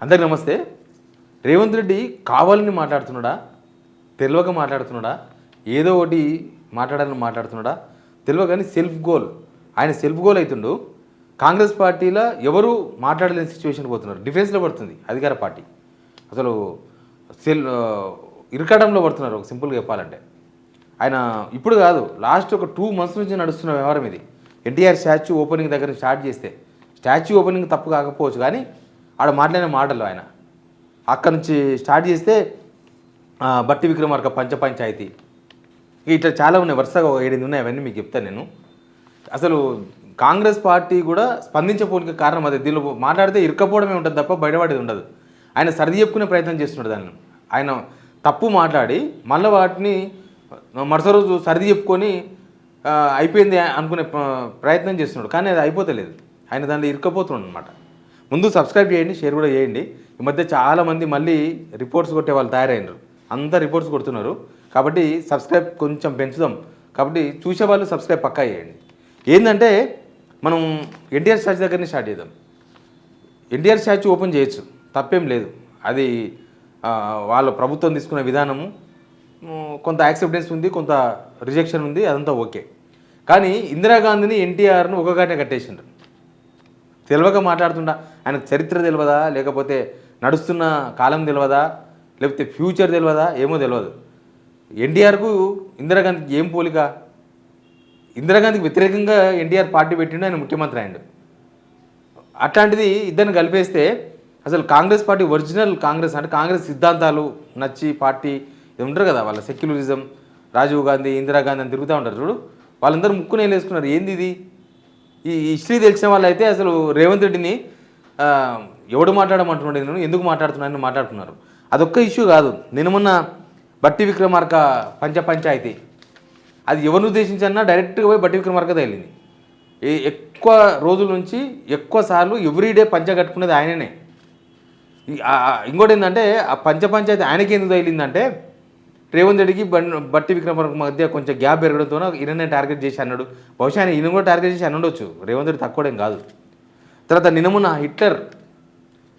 అందరికి నమస్తే. రేవంత్ రెడ్డి కావాలని మాట్లాడుతున్నాడా, తెలియక మాట్లాడుతున్నాడా, ఏదో ఒకటి మాట్లాడాలని మాట్లాడుతున్నాడా తెలియక, కానీ సెల్ఫ్ గోల్, ఆయన సెల్ఫ్ గోల్ అవుతుండు. కాంగ్రెస్ పార్టీలో ఎవరు మాట్లాడలేని సిచ్యువేషన్ పోతున్నారు. డిఫెన్స్లో పడుతుంది అధికార పార్టీ, అసలు ఇరకడంలో పడుతున్నారు. ఒక సింపుల్గా చెప్పాలంటే ఆయన ఇప్పుడు కాదు, లాస్ట్ ఒక 2 months నుంచి నడుస్తున్న వ్యవహారం ఇది. ఎన్టీఆర్ స్టాచ్యూ ఓపెనింగ్ దగ్గర స్టార్ట్ చేస్తే, స్టాచ్యూ ఓపెనింగ్ తప్పు కాకపోవచ్చు కానీ ఆడ మాట్లాడిన మాటలు ఆయన అక్కడ నుంచి స్టార్ట్ చేస్తే బట్టి విక్రమార్క పంచాయతీ ఇట్లా చాలా ఉన్నాయి, వరుసగా 7 ఉన్నాయి. అవన్నీ మీకు చెప్తాను నేను. అసలు కాంగ్రెస్ పార్టీ కూడా స్పందించకపోవడానికి కారణం అదే. దీనిలో మాట్లాడితే ఇరుక్కపోవడమే ఉంటుంది తప్ప బయటపడేది ఉండదు. ఆయన సర్ది చెప్పుకునే ప్రయత్నం చేస్తున్నాడు. దాన్ని ఆయన తప్పు మాట్లాడి మళ్ళీ వాటిని మరుస రోజు సర్ది చెప్పుకొని అయిపోయింది అనుకునే ప్రయత్నం చేస్తున్నాడు. కానీ అది అయిపోతలేదు. ఆయన దాంట్లో ఇరుక్కపోతున్నాడు అనమాట. ముందు సబ్స్క్రైబ్ చేయండి, షేర్ కూడా చేయండి. ఈ మధ్య చాలామంది మళ్ళీ రిపోర్ట్స్ కొట్టే వాళ్ళు తయారైనారు. అంతా రిపోర్ట్స్ కొడుతున్నారు. కాబట్టి సబ్స్క్రైబ్ కొంచెం పెంచుదాం. కాబట్టి చూసేవాళ్ళు సబ్స్క్రైబ్ పక్కా చేయండి. ఏంటంటే మనం ఎన్టీఆర్ స్టాచ్యూ దగ్గరనే స్టార్ట్ చేద్దాం. ఎన్టీఆర్ స్టాచ్యూ ఓపెన్ చేయొచ్చు, తప్పేం లేదు. అది వాళ్ళ ప్రభుత్వం తీసుకున్న విధానము, కొంత యాక్సెప్టెన్స్ ఉంది, కొంత రిజెక్షన్ ఉంది, అదంతా ఓకే. కానీ ఇందిరాగాంధీని ఎన్టీఆర్ను ఒకగానే కట్టేసిండ్రు. తెలియక మాట్లాడుతుండా. ఆయనకు చరిత్ర తెలియదా, లేకపోతే నడుస్తున్న కాలం తెలియదా, లేకపోతే ఫ్యూచర్ తెలియదా, ఏమో తెలియదు. ఎన్టీఆర్కు ఇందిరాగాంధీకి ఏం పోలిక? ఇందిరాగాంధీకి వ్యతిరేకంగా ఎన్టీఆర్ పార్టీ పెట్టిండు, ఆయన ముఖ్యమంత్రి అయ్యిండు. అట్లాంటిది ఇద్దరిని కలిపేస్తే అసలు కాంగ్రెస్ పార్టీ ఒరిజినల్ కాంగ్రెస్ అంటే కాంగ్రెస్ సిద్ధాంతాలు నచ్చి పార్టీ ఇది ఉంటారు కదా, వాళ్ళ సెక్యులరిజం, రాజీవ్ గాంధీ, ఇందిరాగాంధీ అని తిరుగుతూ ఉంటారు చూడు, వాళ్ళందరూ ముక్కునే వేసుకున్నారు. ఏంది ఇది? ఈ హిస్టరీ తెలిసిన వాళ్ళు అయితే అసలు రేవంత్ రెడ్డిని ఎవడు మాట్లాడమంటున్నాడు, నేను ఎందుకు మాట్లాడుతున్నానని మాట్లాడుతున్నారు. అదొక్క ఇష్యూ కాదు. నిన్న మొన్న బట్టి విక్రమార్క పంచాయతీ, అది ఎవరిని ఉద్దేశించన్నా డైరెక్ట్గా పోయి బట్టి విక్రమార్క తగిలింది. ఎక్కువ రోజుల నుంచి ఎక్కువ సార్లు ఎవ్రీడే పంచ కట్టుకునేది ఆయననే. ఇంకోటి ఏంటంటే ఆ పంచాయతీ ఆయనకి ఎందుకు తగిలిందంటే రేవంత్ రెడ్డికి బట్టి విక్రమార్క మధ్య కొంచెం గ్యాప్ పెరగడంతో ఈయననే టార్గెట్ చేసి అన్నాడు. బహుశా ఆయన ఈయన కూడా టార్గెట్ చేసి అనుండొచ్చు. రేవంత్ రెడ్డి తక్కువడేం కాదు. తర్వాత నిన్నమున్న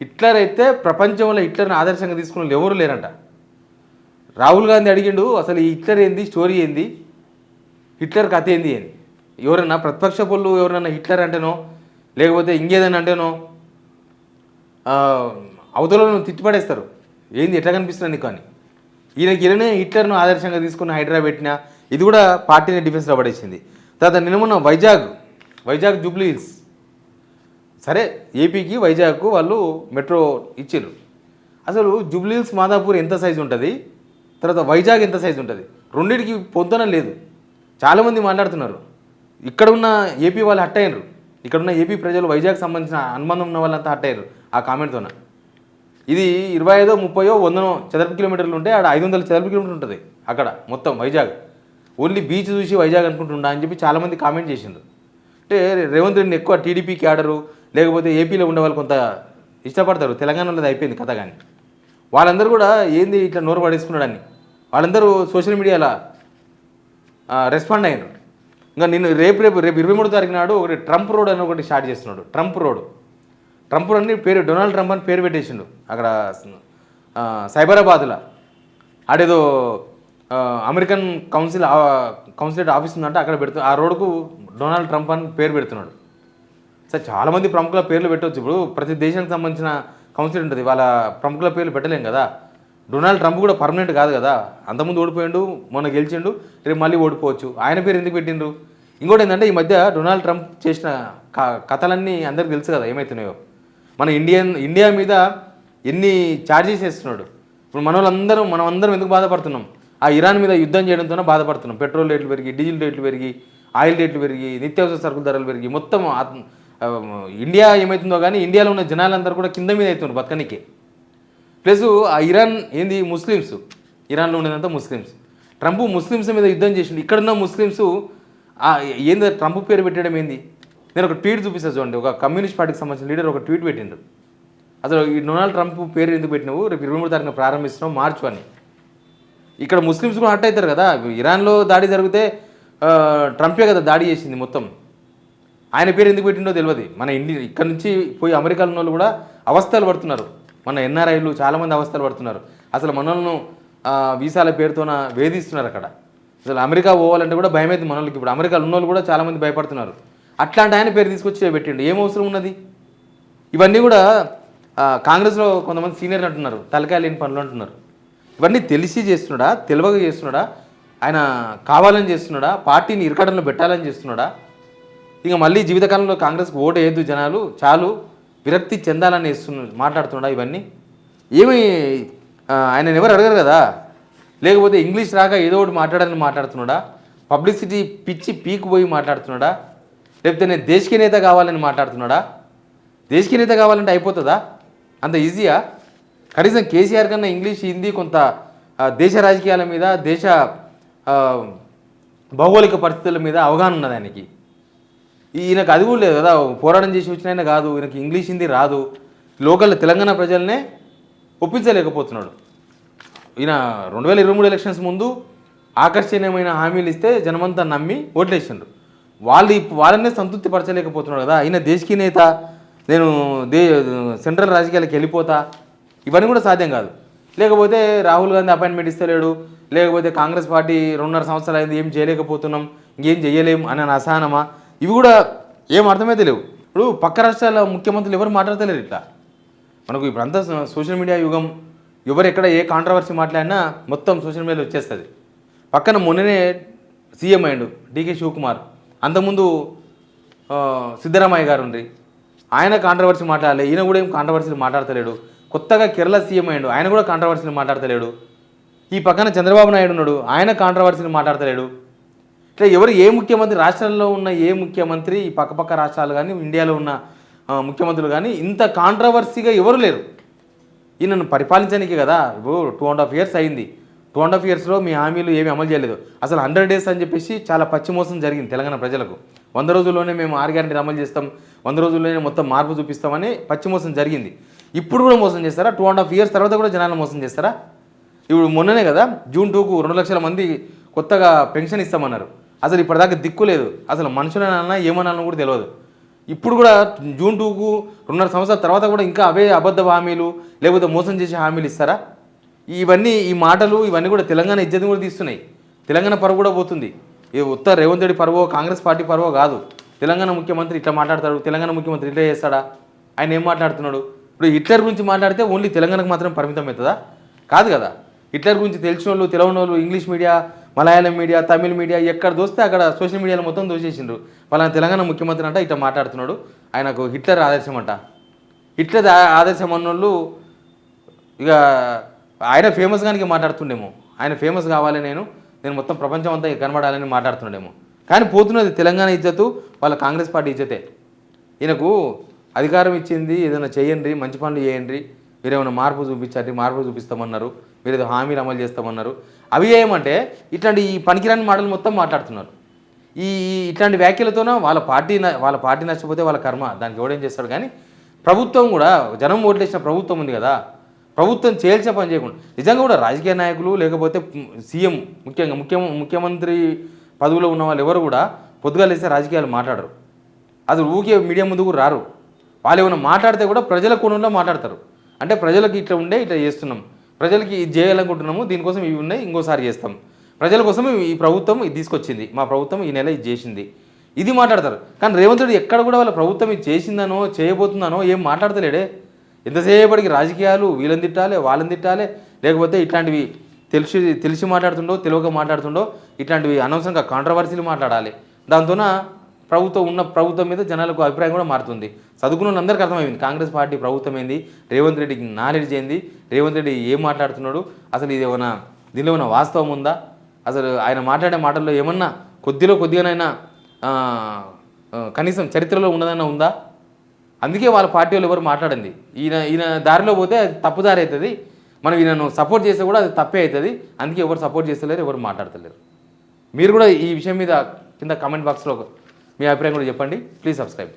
హిట్లర్ అయితే ప్రపంచంలో హిట్లర్ని ఆదర్శంగా తీసుకున్న వాళ్ళు ఎవరు లేరంట. రాహుల్ గాంధీ అడిగిండు, అసలు ఈ హిట్లర్ ఏంది, స్టోరీ ఏంది, హిట్లర్ కథ ఏంది అని. ఎవరన్నా ప్రతిపక్ష పనులు ఎవరన్నా హిట్లర్ అంటేనో లేకపోతే ఇంకేదైనా అంటేనో అవతలను తిట్టిపడేస్తారు. ఏంది ఎట్లా కనిపిస్తుంది నీకు అని. ఈయననే హిట్లర్ను ఆదర్శంగా తీసుకున్న హైడ్రా పెట్టినా ఇది కూడా పార్టీని డిఫెన్స్లో పడేసింది. తర్వాత నిన్నమున్న వైజాగ్ జూబ్లీ హిల్స్, సరే ఏపీకి వైజాగ్కు వాళ్ళు మెట్రో ఇచ్చారు. అసలు జూబ్లీ హిల్స్ మాదాపూర్ ఎంత సైజు ఉంటుంది, తర్వాత వైజాగ్ ఎంత సైజు ఉంటుంది, రెండింటికి పొందన లేదు. చాలామంది మాట్లాడుతున్నారు. ఇక్కడ ఉన్న ఏపీ వాళ్ళు హట్ అయ్యారు. ఇక్కడ ఉన్న ఏపీ ప్రజలు వైజాగ్ సంబంధించిన అనుబంధం ఉన్న వాళ్ళంతా హట్ అయ్యారు ఆ కామెంట్తోన. ఇది 25, 30, 100 చదరపు కిలోమీటర్లు ఉంటే ఆడ 500 చదరపు కిలోమీటర్లు ఉంటుంది అక్కడ మొత్తం వైజాగ్. ఓన్లీ బీచ్ చూసి వైజాగ్ అనుకుంటుండా అని చెప్పి చాలామంది కామెంట్ చేసిండ్రు. అంటే రేవంత్ రెడ్డిని ఎక్కువ టీడీపీకి ఆడరు, లేకపోతే ఏపీలో ఉండే వాళ్ళు కొంత ఇష్టపడతారు. తెలంగాణలో అయిపోయింది కథ. కానీ వాళ్ళందరూ కూడా ఏంది ఇట్లా నోరు పడేసుకున్నాడని వాళ్ళందరూ సోషల్ మీడియాలో రెస్పాండ్ అయ్యారు. ఇంకా నేను రేపు 23వ తారీఖు నాడు ఒకటి ట్రంప్ రోడ్ అని ఒకటి స్టార్ట్ చేస్తున్నాడు. ట్రంప్ రోడ్ అని పేరు, డొనాల్డ్ ట్రంప్ అని పేరు పెట్టేసిండు. అక్కడ సైబరాబాద్లో ఆడేదో అమెరికన్ కౌన్సిలేట్ ఆఫీస్ ఉందంటే అక్కడ పెడుతు ఆ రోడ్కు డొనాల్డ్ ట్రంప్ అని పేరు పెడుతున్నాడు. సార్ చాలామంది ప్రముఖుల పేర్లు పెట్టవచ్చు. ఇప్పుడు ప్రతి దేశానికి సంబంధించిన కౌన్సిల్ ఉంటుంది, వాళ్ళ ప్రముఖుల పేర్లు పెట్టలేం కదా. డొనాల్డ్ ట్రంప్ కూడా పర్మనెంట్ కాదు కదా. అంతకుముందు ఓడిపోయిండు, మొన్న గెలిచిండు, రేపు మళ్ళీ ఓడిపోవచ్చు. ఆయన పేరు ఎందుకు పెట్టిండ్రు? ఇంకోటి ఏంటంటే ఈ మధ్య డొనాల్డ్ ట్రంప్ చేసిన కథలన్నీ అందరికీ తెలుసు కదా ఏమవుతున్నాయో. మన ఇండియా మీద ఎన్ని ఛార్జెస్ వేస్తున్నాడు. ఇప్పుడు మనం అందరం ఎందుకు బాధపడుతున్నాం? ఆ ఇరాన్ మీద యుద్ధం చేయడంతోనే బాధపడుతున్నాం. పెట్రోల్ రేట్లు పెరిగి, డీజిల్ రేట్లు పెరిగి, ఆయిల్ రేట్లు పెరిగి, నిత్యావసర సరుకుల ధరలు పెరిగి, మొత్తం ఇండియా ఏమవుతుందో కానీ ఇండియాలో ఉన్న జనాలందరూ కూడా కింద మీద అవుతున్నారు బతకనికి. ప్లస్ ఆ ఇరాన్ ఏంది, ముస్లిమ్స్, ఇరాన్లో ఉండేదంతా ముస్లిమ్స్. ట్రంప్ ముస్లిమ్స్ మీద యుద్ధం చేసిండు. ఇక్కడున్న ముస్లిమ్స్ ఏంది ట్రంప్ పేరు పెట్టడం ఏంది? నేను ఒక ట్వీట్ చూపిస్తాను చూడండి. ఒక కమ్యూనిస్ట్ పార్టీకి సంబంధించిన లీడర్ ఒక ట్వీట్ పెట్టిండు. అసలు ఈ డొనాల్డ్ ట్రంప్ పేరు ఎందుకు పెట్టినావు, రేపు 23వ తారీఖున ప్రారంభిస్తున్నావు మార్చు అని. ఇక్కడ ముస్లిమ్స్ కూడా హట్ అవుతారు కదా. ఇరాన్లో దాడి జరిగితే ట్రంపే కదా దాడి చేసింది మొత్తం. ఆయన పేరు ఎందుకు పెట్టిండో తెలియదు. మన ఇక్కడ నుంచి పోయి అమెరికాలో ఉన్న వాళ్ళు కూడా అవస్థలు పడుతున్నారు. మన ఎన్ఆర్ఐలు చాలామంది అవస్థలు పడుతున్నారు. అసలు మనల్ని వీసాల పేరుతోన వేధిస్తున్నారు అక్కడ. అసలు అమెరికా పోవాలంటే కూడా భయమైంది మనోళ్ళకి. ఇప్పుడు అమెరికాలో ఉన్న వాళ్ళు కూడా చాలామంది భయపడుతున్నారు. అట్లాంటి ఆయన పేరు తీసుకొచ్చి పెట్టిండు, ఏం అవసరం ఉన్నది? ఇవన్నీ కూడా కాంగ్రెస్లో కొంతమంది సీనియర్ అంటున్నారు, తలకాయ లేని పనులు అంటున్నారు. ఇవన్నీ తెలిసి చేస్తున్నాడా, తెలివక చేస్తున్నాడా, ఆయన కావాలని చేస్తున్నాడా, పార్టీని ఇరకడంలో పెట్టాలని చేస్తున్నాడా, ఇంకా మళ్ళీ జీవితకాలంలో కాంగ్రెస్కి ఓటు వేయద్దు జనాలు, చాలు విరక్తి చెందాలని మాట్లాడుతున్నాడా? ఇవన్నీ ఏమి ఆయన ఎవరు అడగరు కదా. లేకపోతే ఇంగ్లీష్ రాక ఏదో ఒకటి మాట్లాడాలని మాట్లాడుతున్నాడా, పబ్లిసిటీ పిచ్చి పీకు పోయి మాట్లాడుతున్నాడా, లేకపోతే నేను దేశీయ నేత కావాలని మాట్లాడుతున్నాడా? దేశీయ నేత కావాలంటే అయిపోతుందా? అంత ఈజీయా? కనీసం కేసీఆర్ కన్నా ఇంగ్లీష్, హిందీ కొంత దేశ రాజకీయాల మీద, దేశ భౌగోళిక పరిస్థితుల మీద అవగాహన ఉన్నది ఆయనకి. ఈయనకు అది కూడా లేదు కదా, పోరాటం చేసి వచ్చిన ఆయన కాదు, ఈయనకి ఇంగ్లీష్ హిందీ రాదు. లోకల్ తెలంగాణ ప్రజలనే ఒప్పించలేకపోతున్నాడు. ఈయన 2023 ఎలక్షన్స్ ముందు ఆకర్షణీయమైన హామీలు ఇస్తే జనమంతా నమ్మి ఓట్లేసిండ్రు. వాళ్ళనే సంతృప్తి పరచలేకపోతున్నాడు కదా. ఈయన దేశీయ నేత, నేను సెంట్రల్ రాజకీయాలకు వెళ్ళిపోతా, ఇవన్నీ కూడా సాధ్యం కాదు. లేకపోతే రాహుల్ గాంధీ అపాయింట్మెంట్ ఇస్తలేడు, లేకపోతే కాంగ్రెస్ పార్టీ 2.5 సంవత్సరాలు అయింది ఏం చేయలేకపోతున్నాం, ఇంకేం చేయలేం అని అసహనమా, ఇవి కూడా ఏం అర్థమైతే లేవు. ఇప్పుడు పక్క రాష్ట్రాల ముఖ్యమంత్రులు ఎవరు మాట్లాడతలేరు ఇట్లా. మనకు ఇప్పుడంతా సోషల్ మీడియా యుగం, ఎవరు ఎక్కడ ఏ కాంట్రవర్సీ మాట్లాడినా మొత్తం సోషల్ మీడియాలో వచ్చేస్తుంది. పక్కన మొన్ననే సీఎం అయ్యిండు డీకే శివకుమార్, అంతకుముందు సిద్ధరామయ్య గారు ఉండ్రి, ఆయన కాంట్రవర్సీ మాట్లాడలే, ఈయన కూడా ఏం కాంట్రవర్సీలు మాట్లాడతలేడు. కొత్తగా కేరళ సీఎం అయ్యిండు, ఆయన కూడా కాంట్రవర్సీలు మాట్లాడతలేడు. ఈ పక్కన చంద్రబాబు నాయుడు ఉన్నాడు, ఆయన కాంట్రవర్సీలు మాట్లాడతలేడు. ఇట్లా ఎవరు ఏ ముఖ్యమంత్రి, రాష్ట్రంలో ఉన్న ఏ ముఖ్యమంత్రి, ఈ పక్కపక్క రాష్ట్రాలు కానీ ఇండియాలో ఉన్న ముఖ్యమంత్రులు కానీ ఇంత కాంట్రవర్సీగా ఎవరు లేరు. ఈయనను పరిపాలించడానికి కదా. ఇప్పుడు 2.5 years అయింది. 2.5 yearsలో మీ హామీలు ఏమీ అమలు చేయలేదు. అసలు 100 days అని చెప్పేసి చాలా పచ్చి మోసం జరిగింది తెలంగాణ ప్రజలకు. 100 రోజుల్లోనే మేము 6 గ్యారెంటీలు అమలు చేస్తాం, 100 రోజుల్లోనే మొత్తం మార్పు చూపిస్తామని పచ్చి మోసం జరిగింది. ఇప్పుడు కూడా మోసం చేస్తారా? 2.5 years తర్వాత కూడా జనాలను మోసం చేస్తారా? ఇప్పుడు మొన్ననే కదా June 2కు 2 లక్షల మంది కొత్తగా పెన్షన్ ఇస్తామన్నారు. అసలు ఇప్పటిదాకా దిక్కు లేదు. అసలు మనుషులనన్నా ఏమన్నా కూడా తెలియదు. ఇప్పుడు కూడా June 2కు 2.5 సంవత్సరాల తర్వాత కూడా ఇంకా అవే అబద్ధ హామీలు, లేకపోతే మోసం చేసే హామీలు ఇస్తారా? ఇవన్నీ ఈ మాటలు ఇవన్నీ కూడా తెలంగాణ ఇజ్జత్ కూడా తీస్తున్నాయి. తెలంగాణ పరువు కూడా పోతుంది. ఈ ఉత్తర రేవంత్ రెడ్డి పరువో, కాంగ్రెస్ పార్టీ పరువో కాదు. తెలంగాణ ముఖ్యమంత్రి ఇట్లా మాట్లాడతాడు, తెలంగాణ ముఖ్యమంత్రి ఇట్లా చేస్తాడా, ఆయన ఏం మాట్లాడుతున్నాడు? ఇప్పుడు హిట్లర్ గురించి మాట్లాడితే ఓన్లీ తెలంగాణకు మాత్రం పరిమితం అవుతుందా? కాదు కదా. హిట్లర్ గురించి తెలిసిన వాళ్ళు, తెలవని వాళ్ళు, ఇంగ్లీష్ మీడియా, మలయాళం మీడియా, తమిళ మీడియా ఎక్కడ దోస్తే అక్కడ సోషల్ మీడియాలో మొత్తం దోసేసిండ్రు. వాళ్ళని తెలంగాణ ముఖ్యమంత్రి అంట ఇట్లా మాట్లాడుతున్నాడు, ఆయనకు హిట్లర్ ఆదర్శం అంట. హిట్లర్ ఆదర్శం అన్నోళ్ళు ఇక ఆయన ఫేమస్ గానికి మాట్లాడుతుండేమో. ఆయన ఫేమస్ కావాలి, నేను మొత్తం ప్రపంచం అంతా కనబడాలని మాట్లాడుతుండేమో. కానీ పోతున్నది తెలంగాణ ఇజ్జతు, వాళ్ళ కాంగ్రెస్ పార్టీ ఇజ్జతే. ఈయనకు అధికారం ఇచ్చింది, ఏదైనా చేయండి, మంచి పనులు చేయండి, మీరేమైనా మార్పు చూపించండి, మార్పు చూపిస్తామన్నారు, మీరు ఏదో హామీలు అమలు చేస్తామన్నారు. అవి ఏమంటే ఇట్లాంటి ఈ పనికిరాని మాటలు మొత్తం మాట్లాడుతున్నారు. ఇట్లాంటి వ్యాఖ్యలతోన వాళ్ళ పార్టీ నచ్చకపోతే వాళ్ళ కర్మ, దానికి ఎవడేం చేస్తాడు. కానీ ప్రభుత్వం కూడా, జనం ఓట్లేసిన ప్రభుత్వం ఉంది కదా, ప్రభుత్వం చేయాల్సిన పని చేయకుండా నిజంగా కూడా రాజకీయ నాయకులు, లేకపోతే సీఎం, ముఖ్యంగా ముఖ్యమంత్రి పదవిలో ఉన్న వాళ్ళు ఎవరు కూడా పొద్దుగా లేస్తే రాజకీయాలు మాట్లాడరు. అసలు ఊకే మీడియా ముందుకు రారు. వాళ్ళు ఏమైనా మాట్లాడితే కూడా ప్రజల కోణంలో మాట్లాడతారు. అంటే ప్రజలకు ఇట్లా ఉండే ఇట్లా చేస్తున్నాం, ప్రజలకి ఇది చేయాలనుకుంటున్నాము, దీనికోసం ఇవి ఉన్నాయి, ఇంకోసారి చేస్తాం, ప్రజల కోసం ఈ ప్రభుత్వం ఇది తీసుకొచ్చింది, మా ప్రభుత్వం ఈ నెల ఇది చేసింది, ఇది మాట్లాడతారు. కానీ రేవంత్ రెడ్డి ఎక్కడ కూడా వాళ్ళ ప్రభుత్వం ఇది చేసిందనో చేయబోతుందనో ఏం మాట్లాడతలేడే. ఎంతసేపటికి రాజకీయాలు, వీళ్ళని తిట్టాలి, వాళ్ళని తిట్టాలి, లేకపోతే ఇట్లాంటివి తెలిసి మాట్లాడుతుండో, తెలియక మాట్లాడుతుండో, ఇట్లాంటివి అనవసరంగా కాంట్రవర్సీలు మాట్లాడాలి. దాంతోన ప్రభుత్వం మీద జనాలకు అభిప్రాయం కూడా మారుతుంది. చదువుకున్న అందరికీ అర్థమైంది కాంగ్రెస్ పార్టీ ప్రభుత్వం ఏంది, రేవంత్ రెడ్డికి నాలెడ్జ్ ఏంది, రేవంత్ రెడ్డి ఏం మాట్లాడుతున్నాడు, అసలు ఇది ఏమైనా దీనిలో ఏమైనా వాస్తవం ఉందా, అసలు ఆయన మాట్లాడే మాటల్లో ఏమన్నా కొద్దిగానైనా కనీసం చరిత్రలో ఉన్నదన్నా ఉందా? అందుకే వాళ్ళ పార్టీ వాళ్ళు ఎవరు మాట్లాడింది. ఈయన దారిలో పోతే అది తప్పుదారి అవుతుంది, మనం ఈయనను సపోర్ట్ చేస్తే కూడా అది తప్పే అవుతుంది. అందుకే ఎవరు సపోర్ట్ చేస్తలేరు, ఎవరు మాట్లాడతలేరు. మీరు కూడా ఈ విషయం మీద కింద కామెంట్ బాక్స్లో మీ అభిప్రాయం కూడా చెప్పండి. Please subscribe.